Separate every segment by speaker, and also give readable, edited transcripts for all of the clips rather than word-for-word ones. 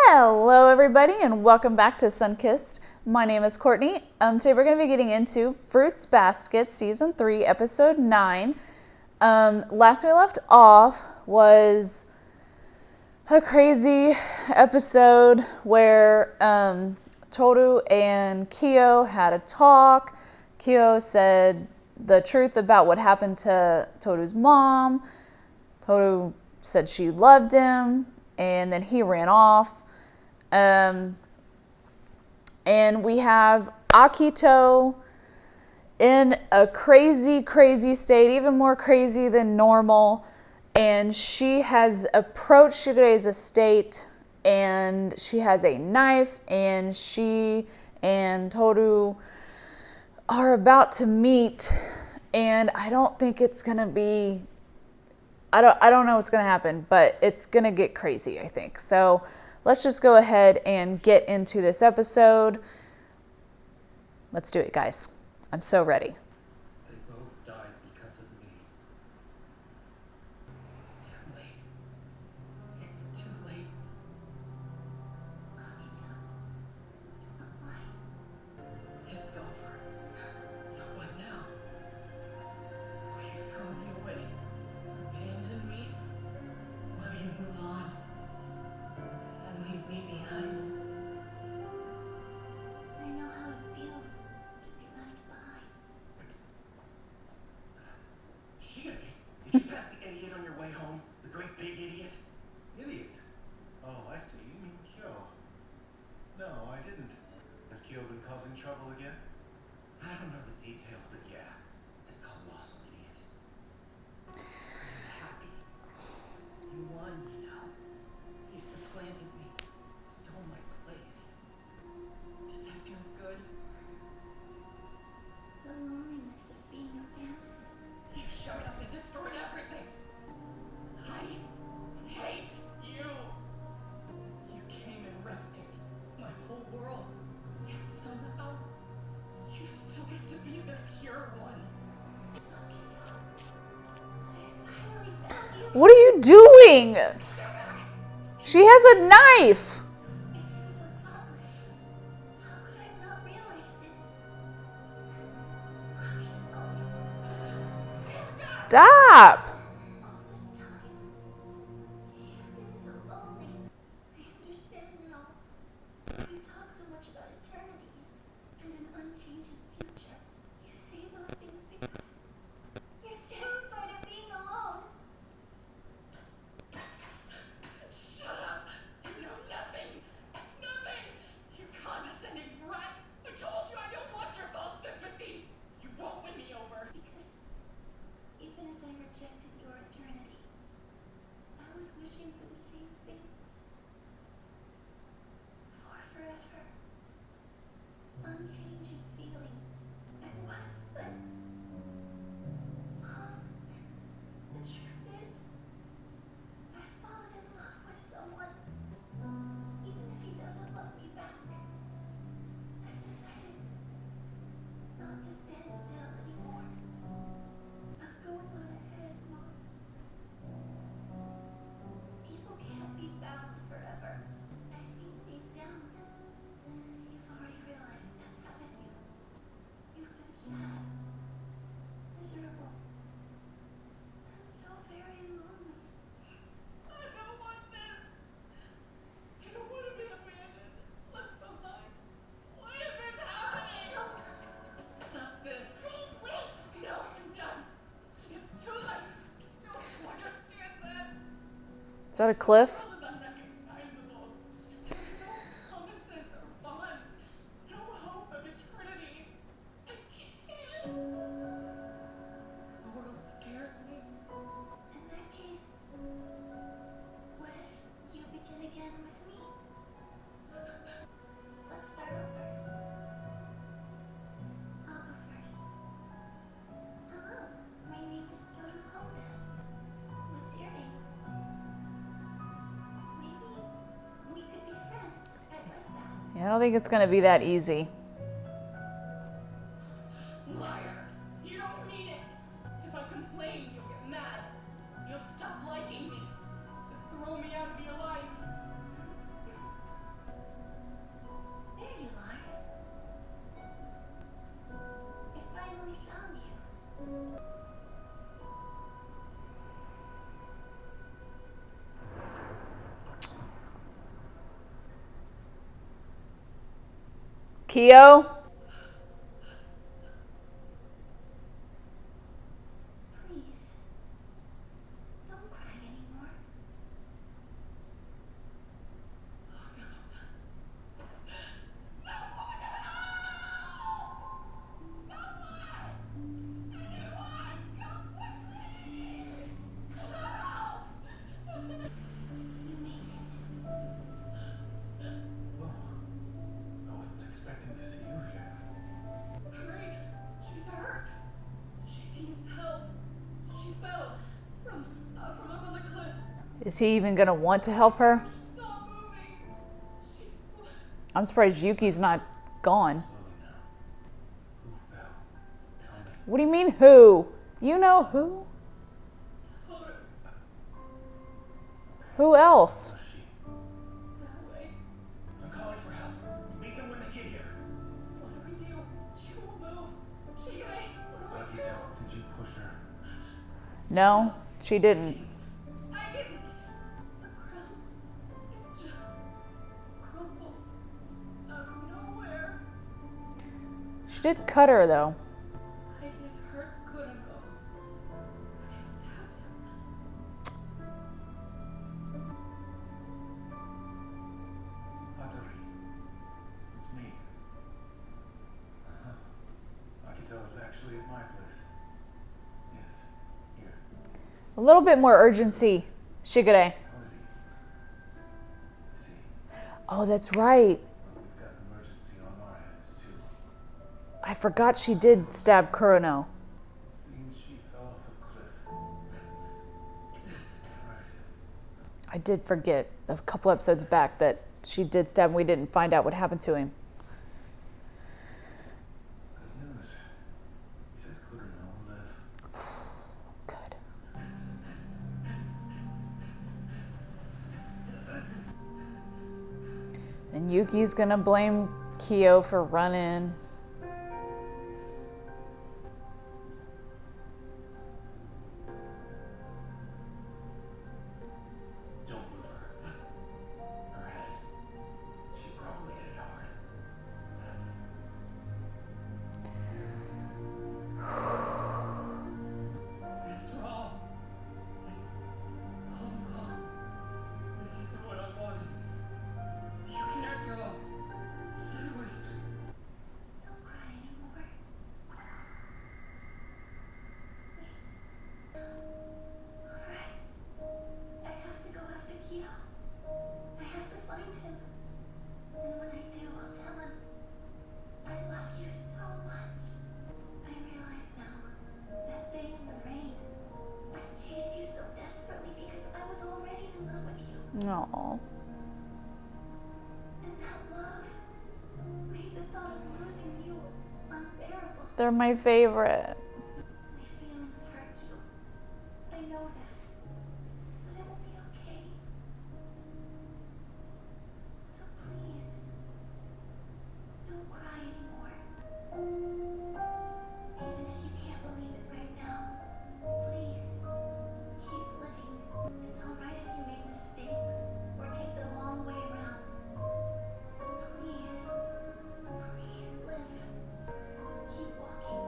Speaker 1: Hello everybody and welcome back to Sunkissed. My name is Courtney. Today we're going to be getting into Fruits Basket Season 3, Episode 9. Last we left off was a crazy episode where Toru and Kyo had a talk. Kyo said the truth about what happened to Toru's mom. Toru said she loved him, and then he ran off. And we have Akito in a crazy, crazy state, even more crazy than normal. And she has approached Shugure's estate, and she has a knife, and she and Toru are about to meet. And I don't think it's going to be, I don't know what's going to happen, but it's going to get crazy, I think. So let's just go ahead and get into this episode. Let's do it, guys. I'm so ready.
Speaker 2: They both died because of me. Too late. It's too late.
Speaker 3: Akito. But why?
Speaker 2: It's over. So what now? Will you throw me away? Abandon me? Will you move on? And leave me behind?
Speaker 3: I know how it feels to be left behind.
Speaker 4: Shigure, did you pass the idiot on your way home? The great big idiot?
Speaker 5: Idiot? Oh, I see. You mean Kyo. No, I didn't. Has Kyo been causing trouble again?
Speaker 4: I don't know the details, but yeah, the colossal idiot.
Speaker 2: I'm happy. You won, you know. You supplanted me. Stole my place. Does that feel good?
Speaker 3: The loneliness of being abandoned.
Speaker 2: You showed up and destroyed everything. I hate you. You came and wrecked it. My whole world. Yet somehow, you still get to be the pure one.
Speaker 3: Akito. I finally found you.
Speaker 1: What are you doing? She has a knife.
Speaker 3: I've been so thoughtless. How could I have not realized it? Akito.
Speaker 1: Stop.
Speaker 3: All this time, you've been so lonely. I understand now. You talk so much about eternity and an unchanging future. You say those things because you're terrified of being alone.
Speaker 2: Shut up! You know nothing! Nothing! You condescending brat! I told you I don't want your false sympathy! You won't win me over!
Speaker 3: Because even as I rejected your eternity, I was wishing for the same things. For forever. Unchanging feelings. I was, but Mom, the truth is, I've fallen in love with someone. Even if he doesn't love me back. I've decided not to stand still anymore. I'm going on ahead, Mom. People can't be bound forever. I think deep down, you've already realized that, haven't you? You've been sad, miserable, and so very lonely.
Speaker 2: I don't want this! I don't want to be abandoned, left behind. Why is this happening?
Speaker 3: Akito,
Speaker 2: Stop this!
Speaker 3: please wait!
Speaker 2: No, I'm done! It's too late! Don't you understand that?
Speaker 1: Is that a cliff?
Speaker 2: The world is unrecognizable. There's no promises or bonds. No hope of eternity. I can't. The world scares me.
Speaker 3: In that case, what if you begin again with me? Let's start over. I'll go first. Hello, my name is Toru Honda. What's your name? Maybe we could be friends. I'd like that.
Speaker 1: Yeah, I don't think it's going to be that easy.
Speaker 2: Liar! You don't mean it! If I complain, you'll get mad. You'll stop liking me. And throw me out of your life.
Speaker 1: Kyo?
Speaker 3: Please. Don't cry anymore. You made it.
Speaker 5: Well, I wasn't expecting to see you here.
Speaker 2: Hurry! She's hurt! She needs help. She fell from up on the cliff.
Speaker 1: Is he even gonna want to help her?
Speaker 2: She's not moving. She's...
Speaker 1: I'm surprised Yuki's not gone.
Speaker 5: Slowly now. Who fell? Tell me.
Speaker 1: What do you mean, who? You know who?
Speaker 2: Total.
Speaker 1: Who else?
Speaker 5: Was she?
Speaker 2: That way.
Speaker 4: I'm calling for help. Meet them when they get here.
Speaker 2: What do we do? She won't move. Shigure, what do I do?
Speaker 5: Akito, did you push her?
Speaker 1: No, she didn't.
Speaker 2: I didn't. The ground, it just crumbled out of nowhere.
Speaker 1: She did cut her, though.
Speaker 2: I did hurt Kuroko. I stabbed him.
Speaker 5: Hattori. It's me. Akito is actually at my place. Yes, here.
Speaker 1: A little bit more urgency, Shigure.
Speaker 5: How is he? You see,
Speaker 1: Oh, that's right.
Speaker 5: we've got an emergency on our hands, too.
Speaker 1: I forgot she did stab Kurono.
Speaker 5: It seems she fell off a cliff. Right.
Speaker 1: I did forget a couple episodes back that she did stab and we didn't find out what happened to him.
Speaker 5: Good news. He says Kurono will live.
Speaker 1: Good. And Yuki's gonna blame Kyo for running.
Speaker 4: Don't move her. Her head. She probably hit it hard.
Speaker 2: It's wrong. It's all wrong. This isn't what I wanted. You can't go. Stay with me.
Speaker 3: Don't cry anymore. Wait. Alright. I have to go after Kyo. I have to find him. And when I do, I'll tell him. I love you so much. I realize now, that day in the rain, I chased you so desperately because I was already in love with you.
Speaker 1: Aww.
Speaker 3: And that love made the thought of losing you unbearable.
Speaker 1: They're my favorite.
Speaker 3: My feelings hurt you. I know that. But it will be okay. So please, don't cry anymore. Even if you can't believe it right now, please, keep living. It's alright if you make mistakes or take the long way around. But please, please live. Keep walking.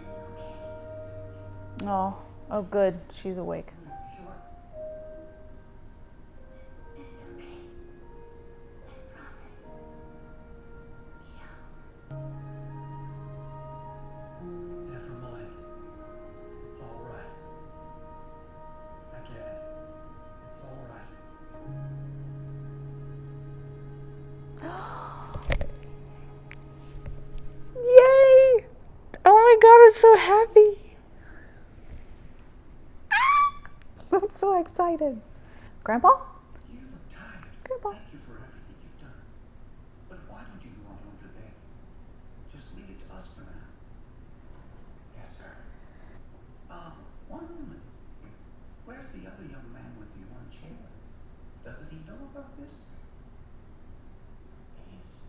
Speaker 3: It's okay.
Speaker 1: Oh, good. She's awake.
Speaker 2: Sure.
Speaker 3: It's okay. I promise. Yeah.
Speaker 2: Never mind. It's all right. I get it. It's all right.
Speaker 1: Yay! Oh my god, I'm so happy. I'm so excited. Grandpa?
Speaker 4: You look tired.
Speaker 1: Grandpa.
Speaker 4: Thank you for everything you've done. But why don't you go on home to bed? Just leave it to us for now. Yes, sir. One moment. Where's the other young man with the orange hair? Doesn't he know about this? He's...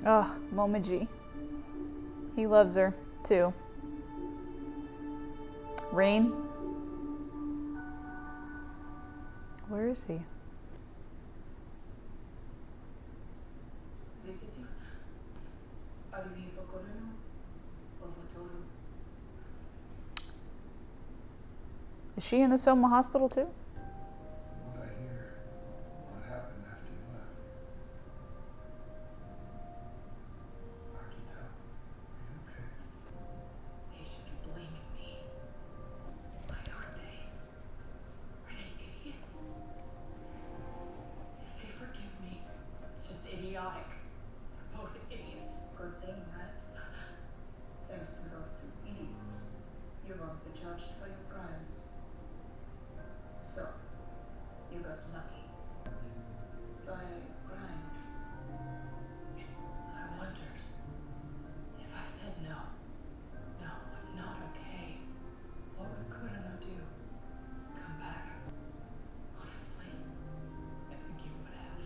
Speaker 1: Oh, Momiji. He loves her, too. Rain? Where is he?
Speaker 2: Visitor? Are you here for Corino or for Toru?
Speaker 1: Is she in the Soma hospital too?
Speaker 4: What I hear, what happened after you left. Akito, are you okay?
Speaker 2: They should be blaming me. Why aren't they? Are they idiots? If they forgive me, it's just idiotic. They're both idiots. Good thing, right? Thanks to those two idiots, you won't be charged for your crimes. So, you got lucky. By crimes. I wondered if I said no, I'm not okay. What would Kurano do? Come back? Honestly, I think he would have.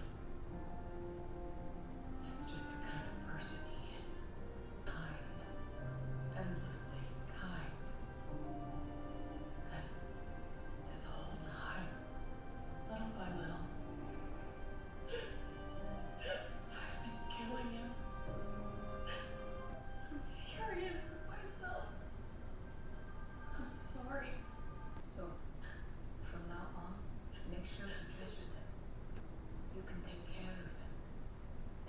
Speaker 2: That's just the kind of person he is. Kind. Endlessly kind. And this whole time, little by little, I've been killing him. I'm furious with myself. I'm sorry. So, from now on, make sure to treasure them. You can take care of them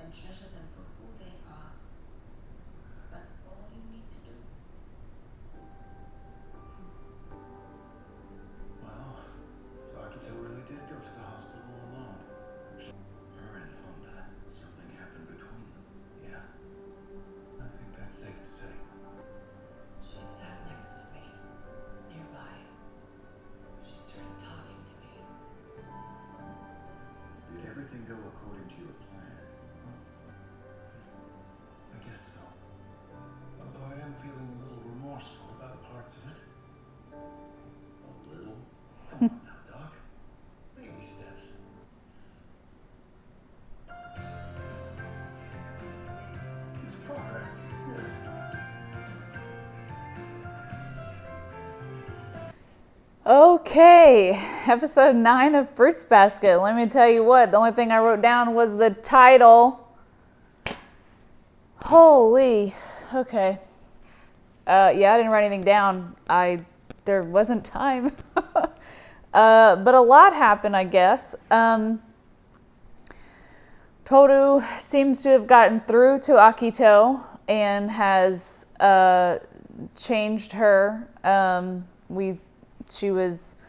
Speaker 2: and treasure them for who they are. That's all you need to do.
Speaker 5: Well, so Akito really did go to the hospital alone.
Speaker 4: Her and Honda, something happened between them.
Speaker 5: Yeah. I think that's safe to say.
Speaker 2: She sat next to me, nearby. She started talking to me.
Speaker 4: Did everything go according to your plan?
Speaker 5: I guess so. Although I am feeling a little remorseful about parts of it.
Speaker 4: A little?
Speaker 5: Come on now, Doc. Baby steps. It's progress, really.
Speaker 1: Okay, episode 9 of Fruits Basket. Let me tell you what, the only thing I wrote down was the title. Holy, okay. Yeah, I didn't write anything down. There wasn't time. But a lot happened, I guess. Toru seems to have gotten through to Akito and has changed her. She was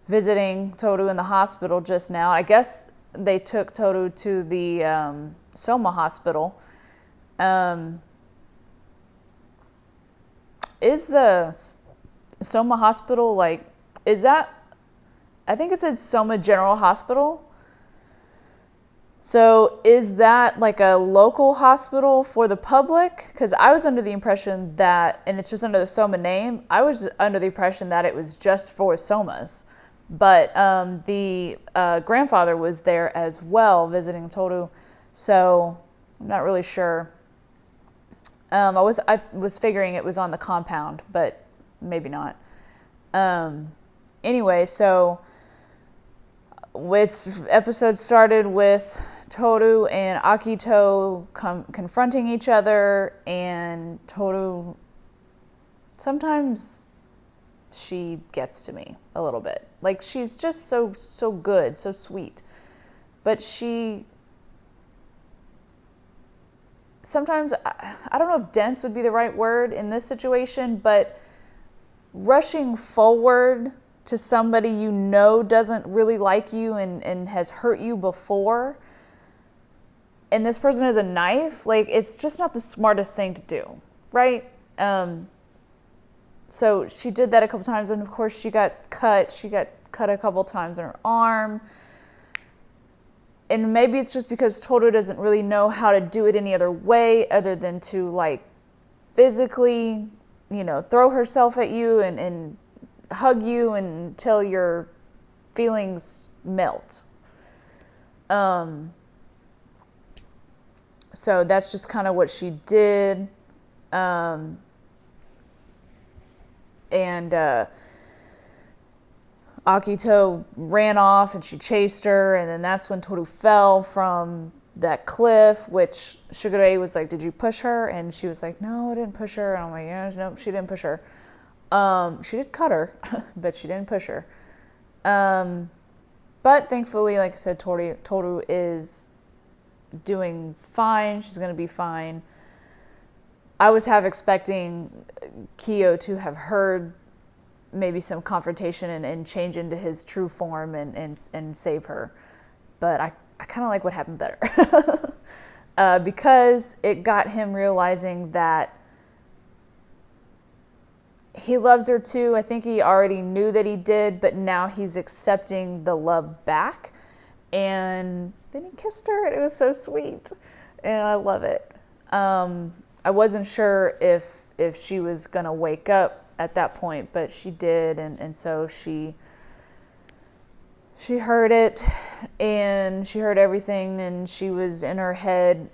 Speaker 1: visiting Toru in the hospital just now. I guess they took Toru to the Soma hospital. Is the Soma hospital is that, I think it said Soma General Hospital. So is that like a local hospital for the public? Because I was under the impression that, and it's just under the Soma name, I was under the impression that it was just for Somas. But the grandfather was there as well visiting Toru. So I'm not really sure. I was figuring it was on the compound, but maybe not. Anyway, so this episode started with Toru and Akito confronting each other, and Toru, sometimes she gets to me a little bit. Like, she's just so good, so sweet. But sometimes, I don't know if dense would be the right word in this situation, but rushing forward to somebody you know doesn't really like you and has hurt you before, and this person has a knife, like, it's just not the smartest thing to do, right? So she did that a couple times, and of course she got cut. She got cut a couple times in her arm. And maybe it's just because Toru doesn't really know how to do it any other way other than to, like, physically, throw herself at you and hug you until your feelings melt. So that's just kind of what she did. and Akito ran off and she chased her, and then that's when Toru fell from that cliff, which Shigure was like, did you push her? And she was like, no, I didn't push her. And I'm like, yeah, no, she didn't push her. She did cut her, but she didn't push her. But thankfully, like I said, Toru is doing fine. She's going to be fine. I was half expecting Kyo to have heard maybe some confrontation and change into his true form and save her. But I kind of like what happened better. Because it got him realizing that he loves her too. I think he already knew that he did, but now he's accepting the love back. And then he kissed her, and it was so sweet. And I love it. I wasn't sure if she was going to wake up at that point, but she did. And so she heard it, and she heard everything, and she was in her head,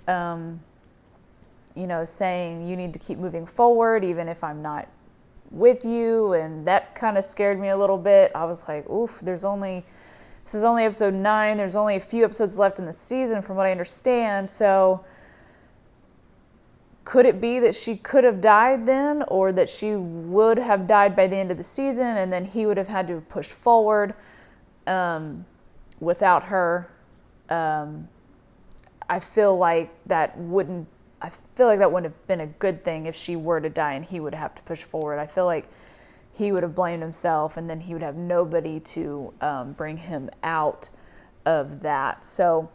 Speaker 1: saying, you need to keep moving forward, even if I'm not with you. And that kind of scared me a little bit. I was like, oof, this is only episode 9. There's only a few episodes left in the season from what I understand. So could it be that she could have died then, or that she would have died by the end of the season, and then he would have had to have pushed forward without her? I feel like that wouldn't have been a good thing if she were to die and he would have to push forward. I feel like he would have blamed himself, and then he would have nobody to bring him out of that. So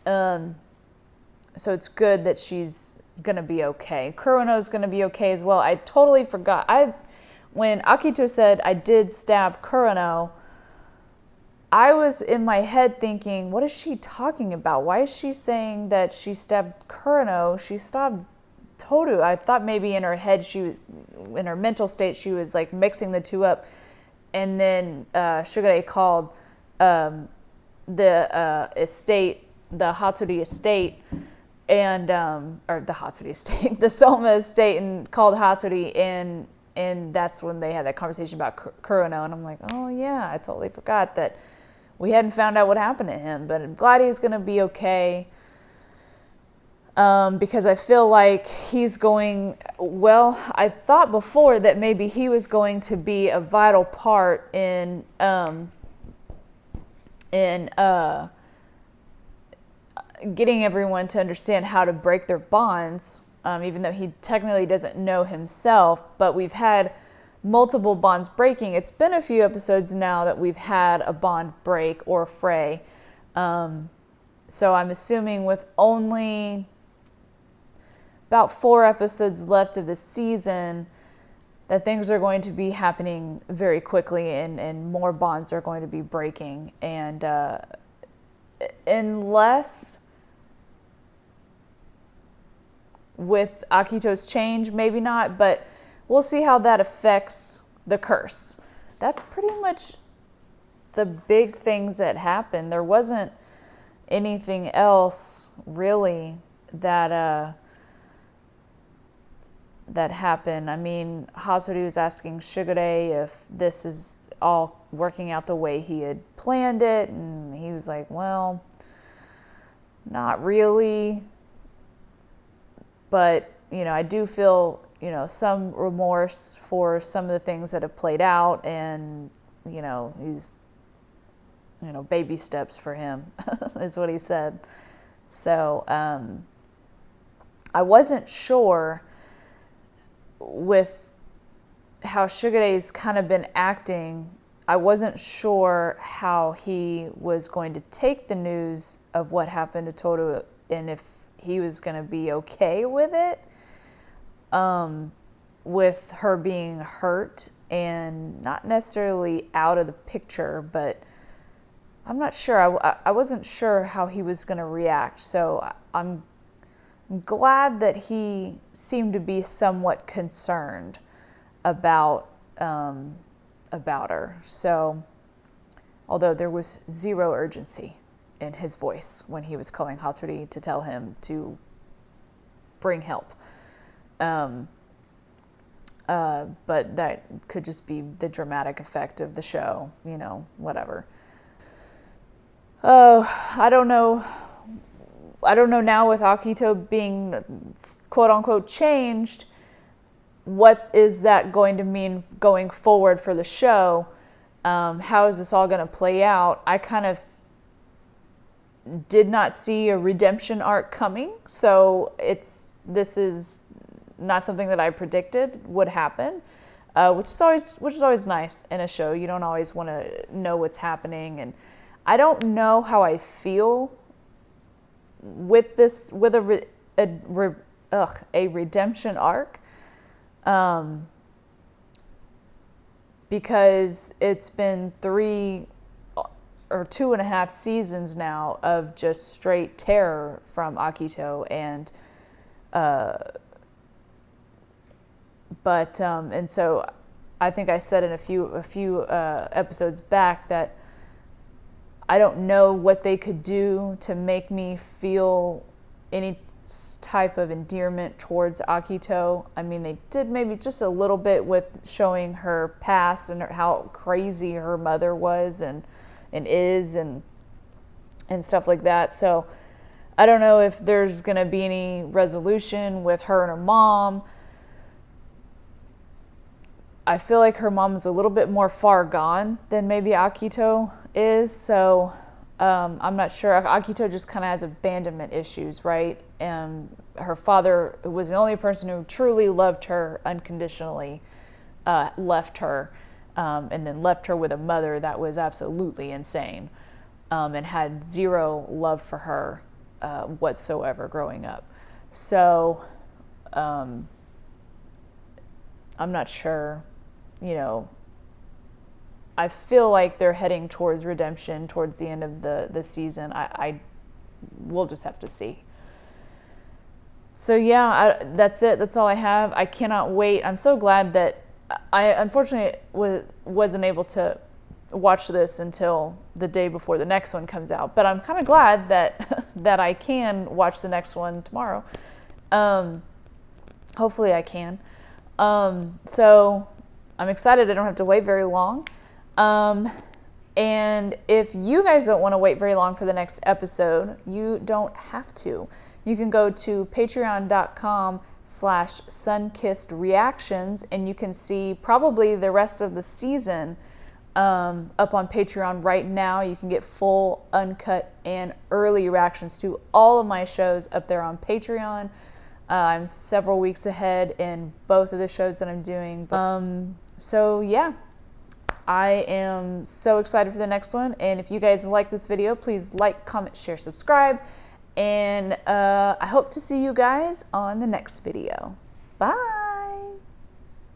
Speaker 1: it's good that she's going to be okay. Kurono's going to be okay as well. I totally forgot. When Akito said I did stab Kurono, I was in my head thinking, what is she talking about? Why is she saying that she stabbed Kurono? She stabbed Toru. I thought maybe in her head, in her mental state, she was like mixing the two up. And then Shigure called the estate, the Hatori estate, and or the Hatori estate, the Soma estate, and called Hatori, and that's when they had that conversation about Kurono. And I'm like, oh yeah, I totally forgot that we hadn't found out what happened to him. But I'm glad he's going to be okay. Because I feel like he's going, well, I thought before that maybe he was going to be a vital part in getting everyone to understand how to break their bonds, even though he technically doesn't know himself. But we've had multiple bonds breaking. It's been a few episodes now that we've had a bond break or a fray. So I'm assuming with only about 4 episodes left of the season that things are going to be happening very quickly, and more bonds are going to be breaking. And unless with Akito's change, maybe not, but we'll see how that affects the curse. That's pretty much the big things that happened. There wasn't anything else really that happened. I mean, Hatori was asking Shigure if this is all working out the way he had planned it, and he was like, well, not really. But, I do feel, some remorse for some of the things that have played out, and, he's, baby steps for him is what he said. So, I wasn't sure with how Shigure's kind of been acting. I wasn't sure how he was going to take the news of what happened to Toru, and if he was going to be okay with it, with her being hurt and not necessarily out of the picture. But I'm not sure. I wasn't sure how he was going to react. So I'm glad that he seemed to be somewhat concerned about her. So, although there was zero urgency in his voice when he was calling Hatori to tell him to bring help. But that could just be the dramatic effect of the show, whatever. Oh, I don't know. I don't know now with Akito being quote unquote changed, what is that going to mean going forward for the show? How is this all going to play out? I kind of did not see a redemption arc coming, so this is not something that I predicted would happen, which is always nice in a show. You don't always want to know what's happening, and I don't know how I feel with a redemption arc, because it's been 3 or 2.5 seasons now of just straight terror from Akito, and so I think I said in a few episodes back that I don't know what they could do to make me feel any type of endearment towards Akito. I mean, they did maybe just a little bit with showing her past and how crazy her mother was and is and stuff like that. So I don't know if there's going to be any resolution with her and her mom. I feel like her mom is a little bit more far gone than maybe Akito is, so I'm not sure. Akito just kind of has abandonment issues, right? And her father, who was the only person who truly loved her unconditionally, left her, and then left her with a mother that was absolutely insane, and had zero love for her whatsoever growing up. So I'm not sure, I feel like they're heading towards redemption towards the end of the season. We'll just have to see. So yeah, that's it. That's all I have. I cannot wait. I'm so glad that I unfortunately wasn't able to watch this until the day before the next one comes out. But I'm kind of glad that that I can watch the next one tomorrow. Hopefully I can. So I'm excited. I don't have to wait very long. And if you guys don't want to wait very long for the next episode, you don't have to. You can go to patreon.com/sunkissedreactions and you can see probably the rest of the season up on Patreon right now. You can get full, uncut, and early reactions to all of my shows up there on Patreon. I'm several weeks ahead in both of the shows that I'm doing. So yeah. I am so excited for the next one, and if you guys like this video, please like, comment, share, subscribe, and I hope to see you guys on the next video. Bye!